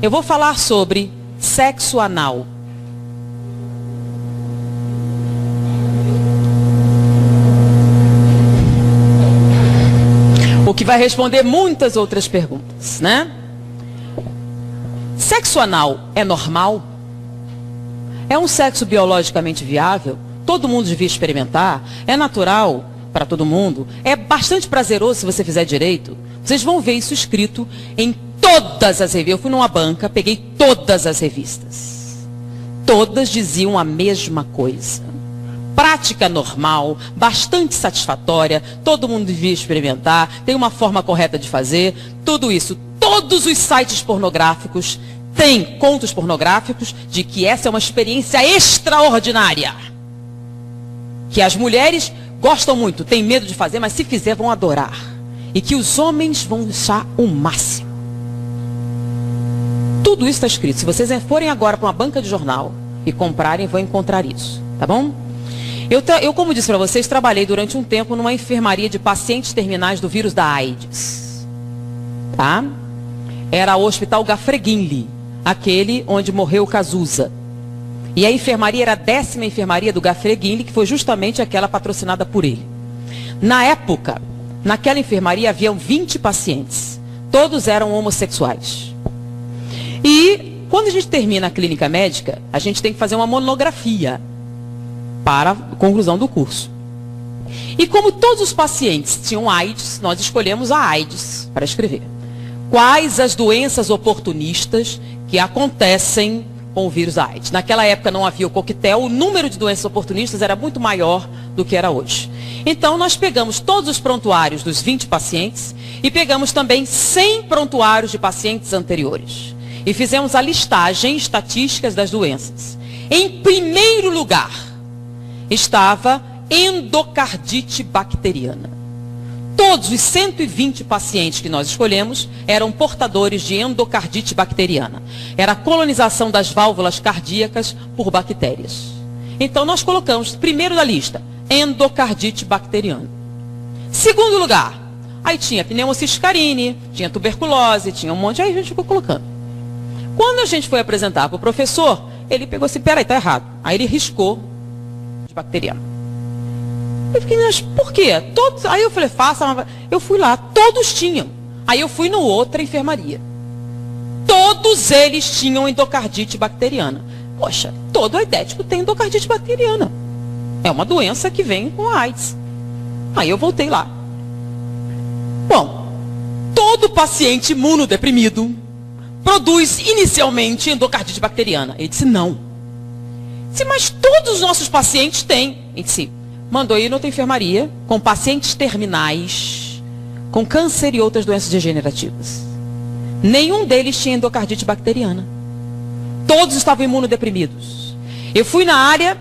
Eu vou falar sobre sexo anal. O que vai responder muitas outras perguntas, né? Sexo anal é normal? É um sexo biologicamente viável? Todo mundo devia experimentar? É natural para todo mundo? É bastante prazeroso se você fizer direito? Vocês vão ver isso escrito em todas as revistas. Eu fui numa banca, peguei todas as revistas. Todas diziam a mesma coisa. Prática normal, bastante satisfatória, todo mundo devia experimentar, tem uma forma correta de fazer, tudo isso. Todos os sites pornográficos têm contos pornográficos de que essa é uma experiência extraordinária. Que as mulheres gostam muito, têm medo de fazer, mas se fizer vão adorar. E que os homens vão achar o máximo. Tudo isso está escrito. Se vocês forem agora para uma banca de jornal e comprarem, vão encontrar isso, tá bom? Eu, como disse para vocês, trabalhei durante um tempo numa enfermaria de pacientes terminais do vírus da AIDS. Tá? Era o Hospital Gafreguinli, aquele onde morreu o Cazuza. E a enfermaria era a 10ª enfermaria do Gafreguinli, que foi justamente aquela patrocinada por ele. Na época, naquela enfermaria haviam 20 pacientes. Todos eram homossexuais. E quando a gente termina a clínica médica, a gente tem que fazer uma monografia para a conclusão do curso. E como todos os pacientes tinham AIDS, nós escolhemos a AIDS para escrever. Quais as doenças oportunistas que acontecem com o vírus da AIDS? Naquela época não havia o coquetel, o número de doenças oportunistas era muito maior do que era hoje. Então nós pegamos todos os prontuários dos 20 pacientes e pegamos também 100 prontuários de pacientes anteriores. E fizemos a listagem estatísticas das doenças. Em primeiro lugar estava endocardite bacteriana. Todos os 120 pacientes que nós escolhemos eram portadores de endocardite bacteriana. Era a colonização das válvulas cardíacas por bactérias. Então nós colocamos, primeiro da lista, endocardite bacteriana. Segundo lugar, aí tinha pneumocystis, tinha tuberculose, tinha um monte, aí a gente ficou colocando. Quando a gente foi apresentar para o professor, ele pegou assim, peraí, tá errado. Aí ele riscou de bacteriano. Eu fiquei, mas por quê? Todos, aí eu falei, faça. Eu fui lá, todos tinham. Aí eu fui no outra enfermaria. Todos eles tinham endocardite bacteriana. Poxa, todo aidético tem endocardite bacteriana. É uma doença que vem com a AIDS. Aí eu voltei lá. Bom, todo paciente imunodeprimido produz inicialmente endocardite bacteriana. Ele disse, não. Disse, mas todos os nossos pacientes têm. Ele disse, mandou ir noutra enfermaria com pacientes terminais, com câncer e outras doenças degenerativas. Nenhum deles tinha endocardite bacteriana. Todos estavam imunodeprimidos. Eu fui na área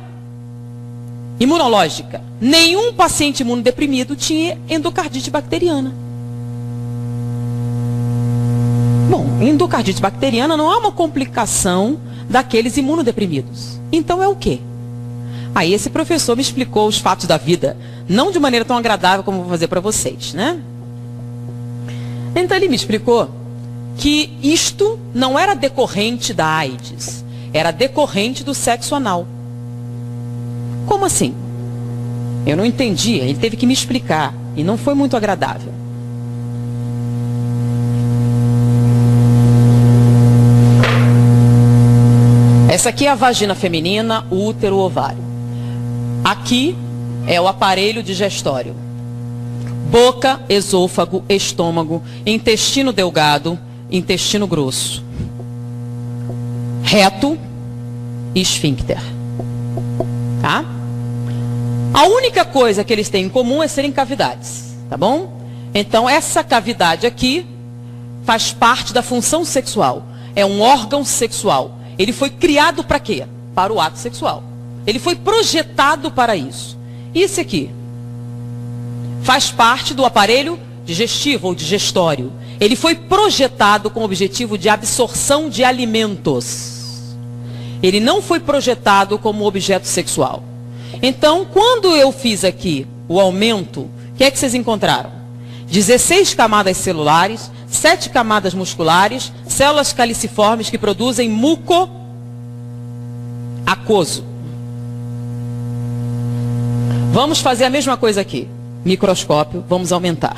imunológica. Nenhum paciente imunodeprimido tinha endocardite bacteriana. Bom, endocardite bacteriana não é uma complicação daqueles imunodeprimidos. Então é o quê? Aí esse professor me explicou os fatos da vida, não de maneira tão agradável como vou fazer para vocês, né? Então ele me explicou que isto não era decorrente da AIDS, era decorrente do sexo anal. Como assim? Eu não entendi, ele teve que me explicar e não foi muito agradável. Essa aqui é a vagina feminina, o útero, o ovário. Aqui é o aparelho digestório. Boca, esôfago, estômago, intestino delgado, intestino grosso. Reto e esfíncter. Tá? A única coisa que eles têm em comum é serem cavidades. Tá bom? Então essa cavidade aqui faz parte da função sexual. É um órgão sexual. Ele foi criado para quê? Para o ato sexual. Ele foi projetado para isso. Isso aqui faz parte do aparelho digestivo ou digestório. Ele foi projetado com o objetivo de absorção de alimentos. Ele não foi projetado como objeto sexual. Então, quando eu fiz aqui o aumento, o que é que vocês encontraram? 16 camadas celulares, 7 camadas musculares, células caliciformes que produzem muco aquoso. Vamos fazer a mesma coisa aqui. Microscópio, vamos aumentar.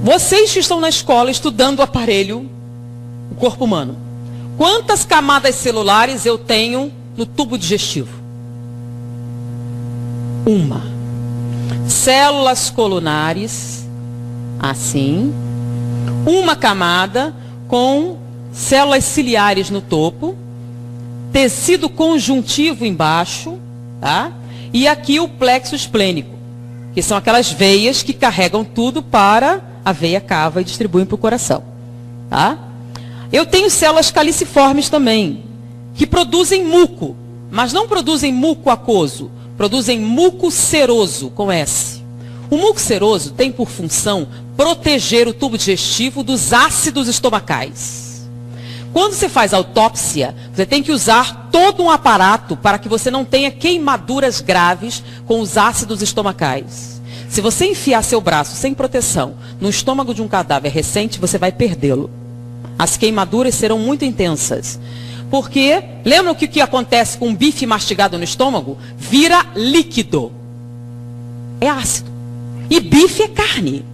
Vocês que estão na escola estudando o aparelho, o corpo humano, quantas camadas celulares eu tenho no tubo digestivo? Uma. Células colunares, assim. Uma camada com células ciliares no topo, tecido conjuntivo embaixo, tá? E aqui o plexo esplênico, que são aquelas veias que carregam tudo para a veia cava e distribuem para o coração, tá? Eu tenho células caliciformes também, que produzem muco, mas não produzem muco aquoso, produzem muco seroso, com S. O muco seroso tem por função proteger o tubo digestivo dos ácidos estomacais. Quando você faz autópsia, você tem que usar todo um aparato para que você não tenha queimaduras graves com os ácidos estomacais. Se você enfiar seu braço sem proteção no estômago de um cadáver recente, você vai perdê-lo. As queimaduras serão muito intensas. Porque, lembram que o que acontece com um bife mastigado no estômago? Vira líquido. É ácido. E bife é carne.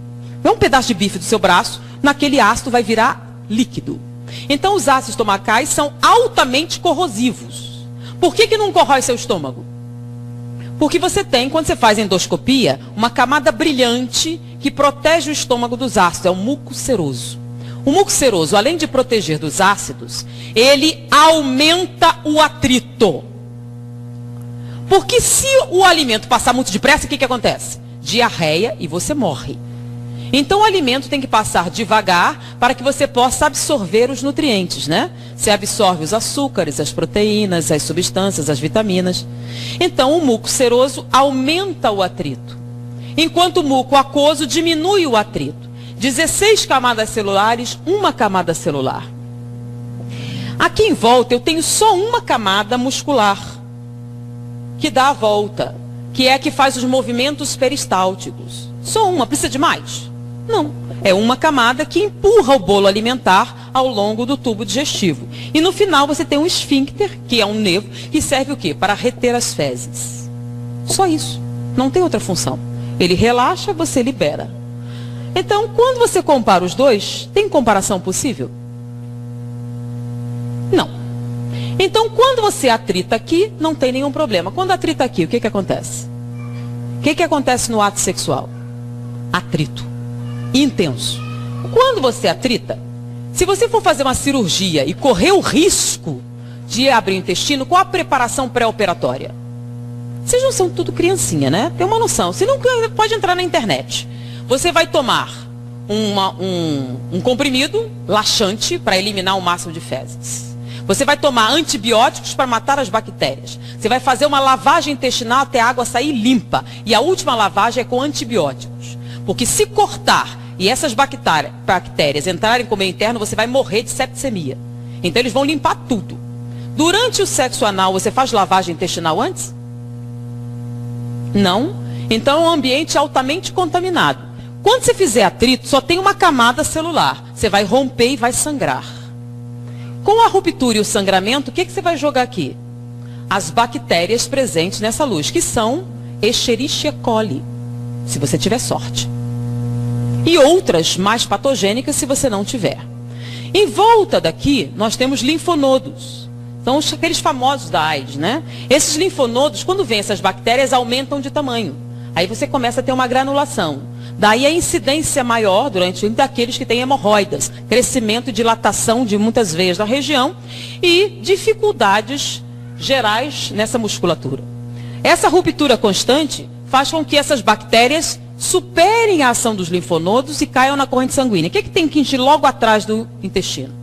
É um pedaço de bife do seu braço, naquele ácido vai virar líquido. Então os ácidos estomacais são altamente corrosivos. Por que não corrói seu estômago? Porque você tem, quando você faz endoscopia, uma camada brilhante que protege o estômago dos ácidos. É o muco seroso. O muco seroso, além de proteger dos ácidos, ele aumenta o atrito. Porque se o alimento passar muito depressa, o que acontece? Diarreia e você morre. Então o alimento tem que passar devagar para que você possa absorver os nutrientes, né? Você absorve os açúcares, as proteínas, as substâncias, as vitaminas. Então o muco seroso aumenta o atrito, enquanto o muco aquoso diminui o atrito. 16 camadas celulares, uma camada celular. Aqui em volta eu tenho só uma camada muscular, que dá a volta, que é a que faz os movimentos peristálticos. Só uma, precisa de mais? Não. É uma camada que empurra o bolo alimentar ao longo do tubo digestivo. E no final você tem um esfíncter, que é um nervo, que serve o quê? Para reter as fezes. Só isso. Não tem outra função. Ele relaxa, você libera. Então, quando você compara os dois, tem comparação possível? Não. Então, quando você atrita aqui, não tem nenhum problema. Quando atrita aqui, o que acontece? O que acontece no ato sexual? Atrito. Intenso. Quando você atrita, se você for fazer uma cirurgia e correr o risco de abrir o intestino, qual a preparação pré-operatória? Vocês não são tudo criancinha, né? Tem uma noção. Você não pode entrar na internet. Você vai tomar um comprimido laxante para eliminar o máximo de fezes. Você vai tomar antibióticos para matar as bactérias. Você vai fazer uma lavagem intestinal até a água sair limpa. E a última lavagem é com antibióticos. Porque se cortar e essas bactérias entrarem com o meio interno, você vai morrer de septicemia. Então eles vão limpar tudo. Durante o sexo anal, você faz lavagem intestinal antes? Não. Então é um ambiente altamente contaminado. Quando você fizer atrito, só tem uma camada celular. Você vai romper e vai sangrar. Com a ruptura e o sangramento, o que você vai jogar aqui? As bactérias presentes nessa luz, que são Escherichia coli, se você tiver sorte. E outras mais patogênicas, se você não tiver. Em volta daqui, nós temos linfonodos. São aqueles famosos da AIDS, né? Esses linfonodos, quando vêm essas bactérias, aumentam de tamanho. Aí você começa a ter uma granulação. Daí a incidência maior durante daqueles que têm hemorroidas, crescimento e dilatação de muitas veias da região e dificuldades gerais nessa musculatura. Essa ruptura constante faz com que essas bactérias superem a ação dos linfonodos e caiam na corrente sanguínea. O que tem que ir logo atrás do intestino?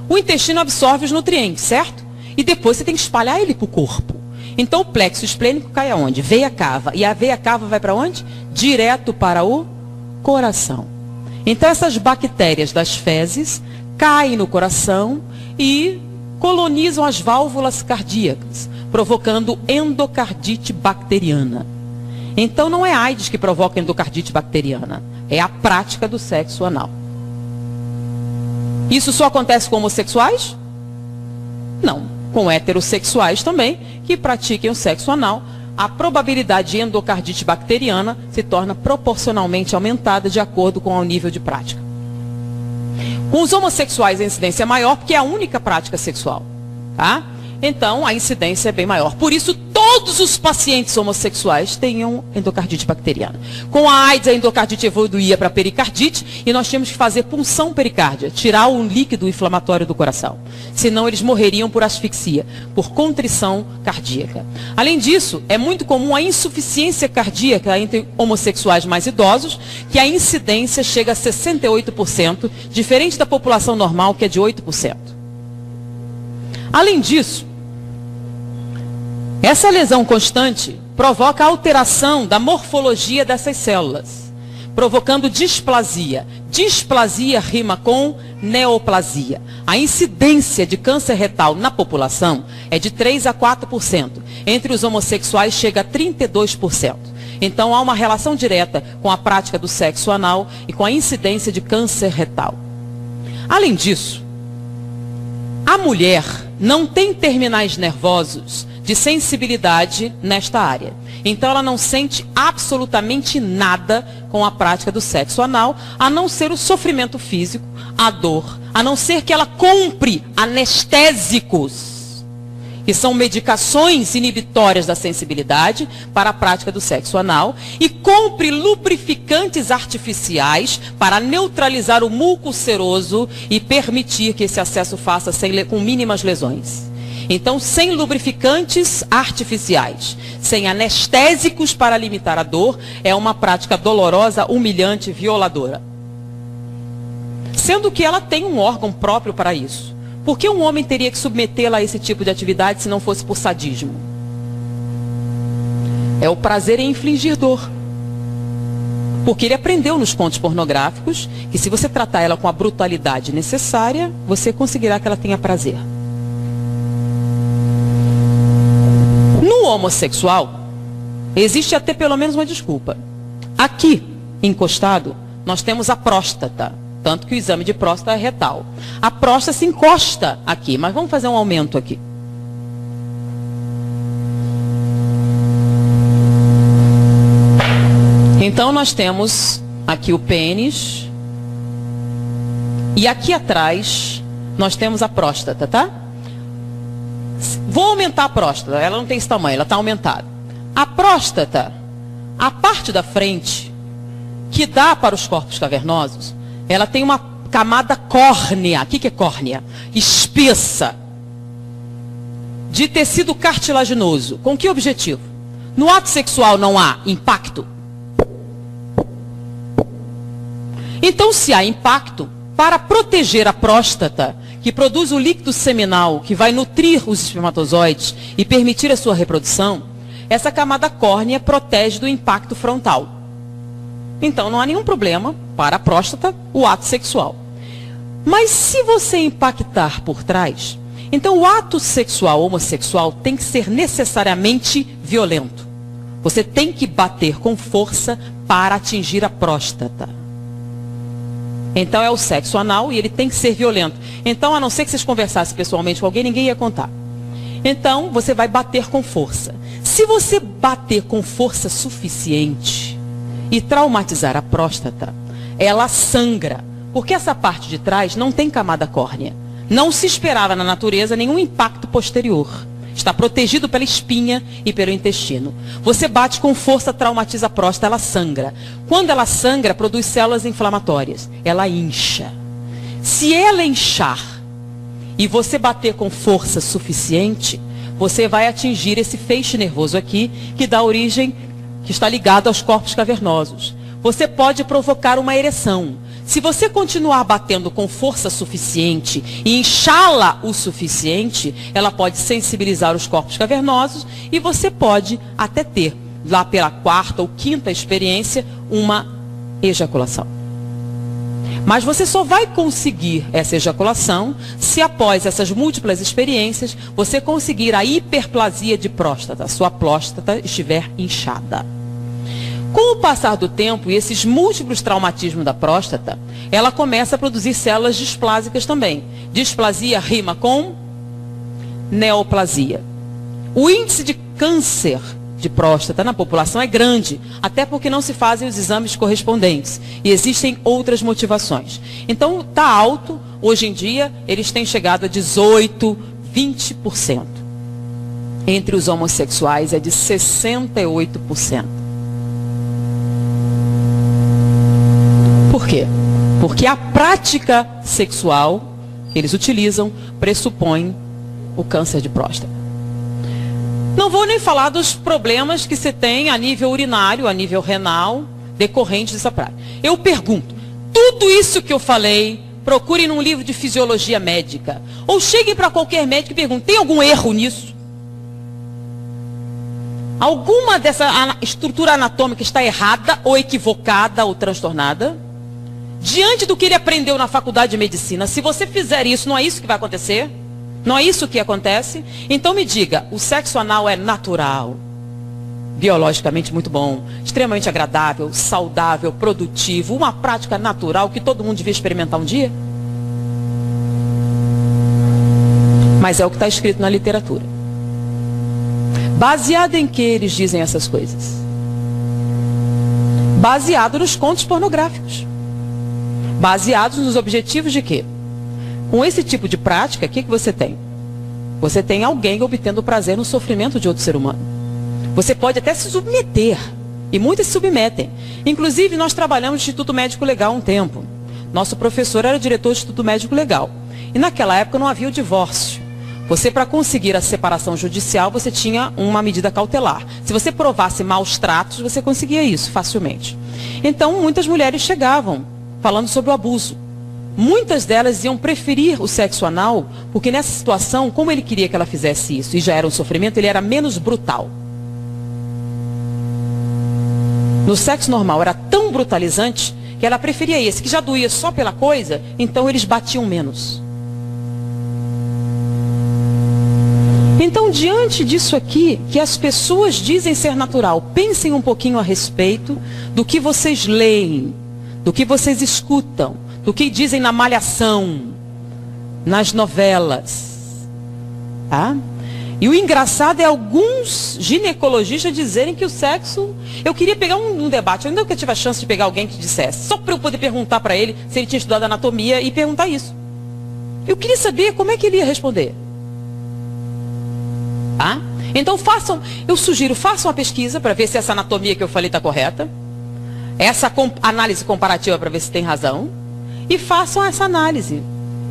O intestino absorve os nutrientes, certo? E depois você tem que espalhar ele para o corpo. Então o plexo esplênico cai aonde? Veia cava. E a veia cava vai para onde? Direto para o coração. Então essas bactérias das fezes caem no coração e colonizam as válvulas cardíacas, provocando endocardite bacteriana. Então não é AIDS que provoca endocardite bacteriana, é a prática do sexo anal. Isso só acontece com homossexuais? Não, com heterossexuais também, que pratiquem o sexo anal, a probabilidade de endocardite bacteriana se torna proporcionalmente aumentada de acordo com o nível de prática. Com os homossexuais a incidência é maior porque é a única prática sexual, tá? Então a incidência é bem maior. Por isso todos os pacientes homossexuais tenham endocardite bacteriana. Com a AIDS a endocardite evoluía para pericardite e nós tínhamos que fazer punção pericárdia, tirar o líquido inflamatório do coração. Senão eles morreriam por asfixia, por contrição cardíaca. Além disso, é muito comum a insuficiência cardíaca entre homossexuais mais idosos, que a incidência chega a 68%, diferente da população normal, que é de 8%. Além disso, essa lesão constante provoca alteração da morfologia dessas células, provocando displasia. Displasia rima com neoplasia. A incidência de câncer retal na população é de 3 a 4%. Entre os homossexuais chega a 32%. Então há uma relação direta com a prática do sexo anal e com a incidência de câncer retal. Além disso, a mulher não tem terminais nervosos de sensibilidade nesta área. Então ela não sente absolutamente nada com a prática do sexo anal, a não ser o sofrimento físico, a dor, a não ser que ela compre anestésicos, que são medicações inibitórias da sensibilidade para a prática do sexo anal, e compre lubrificantes artificiais para neutralizar o muco seroso e permitir que esse acesso faça com mínimas lesões. Então, sem lubrificantes artificiais, sem anestésicos para limitar a dor, é uma prática dolorosa, humilhante, violadora. Sendo que ela tem um órgão próprio para isso. Por que um homem teria que submetê-la a esse tipo de atividade se não fosse por sadismo? É o prazer em infligir dor. Porque ele aprendeu nos contos pornográficos que se você tratar ela com a brutalidade necessária, você conseguirá que ela tenha prazer. No homossexual, existe até pelo menos uma desculpa. Aqui, encostado, nós temos a próstata. Tanto que o exame de próstata é retal. A próstata se encosta aqui, mas vamos fazer um aumento aqui. Então nós temos aqui o pênis. E aqui atrás nós temos a próstata, tá? Vou aumentar a próstata, ela não tem esse tamanho, ela está aumentada. A próstata, a parte da frente, que dá para os corpos cavernosos, ela tem uma camada córnea. O que é córnea? Espessa, de tecido cartilaginoso. Com que objetivo? No ato sexual não há impacto? Então, se há impacto, para proteger a próstata, que produz o líquido seminal, que vai nutrir os espermatozoides e permitir a sua reprodução, essa camada córnea protege do impacto frontal. Então não há nenhum problema para a próstata o ato sexual. Mas se você impactar por trás, então o ato sexual homossexual tem que ser necessariamente violento. Você tem que bater com força para atingir a próstata. Então é o sexo anal e ele tem que ser violento. Então, a não ser que vocês conversassem pessoalmente com alguém, ninguém ia contar. Então, você vai bater com força. Se você bater com força suficiente e traumatizar a próstata, ela sangra. Porque essa parte de trás não tem camada córnea. Não se esperava na natureza nenhum impacto posterior. Está protegido pela espinha e pelo intestino. Você bate com força, traumatiza a próstata, ela sangra. Quando ela sangra, produz células inflamatórias. Ela incha. Se ela inchar e você bater com força suficiente, você vai atingir esse feixe nervoso aqui, que dá origem, que está ligado aos corpos cavernosos. Você pode provocar uma ereção. Se você continuar batendo com força suficiente e inchá-la o suficiente, ela pode sensibilizar os corpos cavernosos e você pode até ter, lá pela quarta ou quinta experiência, uma ejaculação. Mas você só vai conseguir essa ejaculação se após essas múltiplas experiências você conseguir a hiperplasia de próstata, a sua próstata estiver inchada. Com o passar do tempo e esses múltiplos traumatismos da próstata, ela começa a produzir células displásicas também. Displasia rima com neoplasia. O índice de câncer de próstata na população é grande, até porque não se fazem os exames correspondentes. E existem outras motivações. Então, está alto. Hoje em dia, eles têm chegado a 18%, 20%. Entre os homossexuais é de 68%. Por quê? Porque a prática sexual que eles utilizam pressupõe o câncer de próstata. Não vou nem falar dos problemas que se tem a nível urinário, a nível renal, decorrentes dessa prática. Eu pergunto, tudo isso que eu falei, procure num livro de fisiologia médica, ou chegue para qualquer médico e pergunte, tem algum erro nisso? Alguma dessa estrutura anatômica está errada, ou equivocada, ou transtornada? Diante do que ele aprendeu na faculdade de medicina, se você fizer isso, não é isso que vai acontecer? Não é isso que acontece? Então me diga, o sexo anal é natural, biologicamente muito bom, extremamente agradável, saudável, produtivo, uma prática natural que todo mundo devia experimentar um dia? Mas é o que está escrito na literatura. Baseado em que eles dizem essas coisas? Baseado nos contos pornográficos. Baseados nos objetivos de quê? Com esse tipo de prática, o que você tem? Você tem alguém obtendo prazer no sofrimento de outro ser humano. Você pode até se submeter. E muitos se submetem. Inclusive, nós trabalhamos no Instituto Médico Legal há um tempo. Nosso professor era diretor do Instituto Médico Legal. E naquela época não havia o divórcio. Você, para conseguir a separação judicial, você tinha uma medida cautelar. Se você provasse maus tratos, você conseguia isso facilmente. Então, muitas mulheres chegavam falando sobre o abuso. Muitas delas iam preferir o sexo anal, porque nessa situação, como ele queria que ela fizesse isso, e já era um sofrimento, ele era menos brutal. No sexo normal era tão brutalizante, que ela preferia esse, que já doía só pela coisa, então eles batiam menos. Então, diante disso aqui, que as pessoas dizem ser natural, pensem um pouquinho a respeito do que vocês leem, do que vocês escutam, do que dizem na malhação, nas novelas. Tá? E o engraçado é alguns ginecologistas dizerem que o sexo... Eu queria pegar um debate, eu nunca tive a chance de pegar alguém que dissesse, só para eu poder perguntar para ele se ele tinha estudado anatomia e perguntar isso. Eu queria saber como é que ele ia responder. Tá? Então eu sugiro, façam uma pesquisa para ver se essa anatomia que eu falei está correta. Essa análise comparativa para ver se tem razão. E façam essa análise.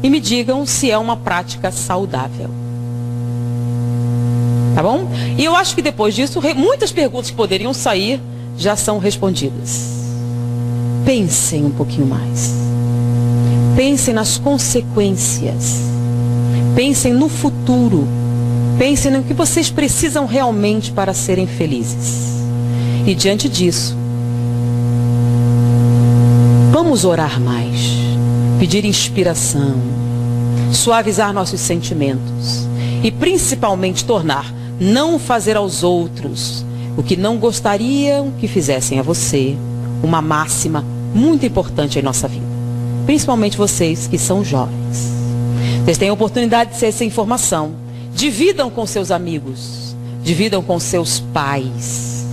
E me digam se é uma prática saudável. Tá bom? E eu acho que depois disso, muitas perguntas que poderiam sair já são respondidas. Pensem um pouquinho mais. Pensem nas consequências. Pensem no futuro. Pensem no que vocês precisam realmente para serem felizes. E diante disso, vamos orar mais. Pedir inspiração, suavizar nossos sentimentos e principalmente não fazer aos outros o que não gostariam que fizessem a você, uma máxima muito importante em nossa vida. Principalmente vocês que são jovens. Vocês têm a oportunidade de ter essa informação. Dividam com seus amigos, dividam com seus pais,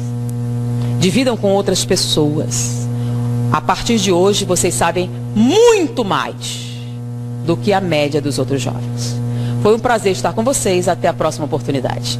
dividam com outras pessoas. A partir de hoje, vocês sabem muito mais do que a média dos outros jovens. Foi um prazer estar com vocês. Até a próxima oportunidade.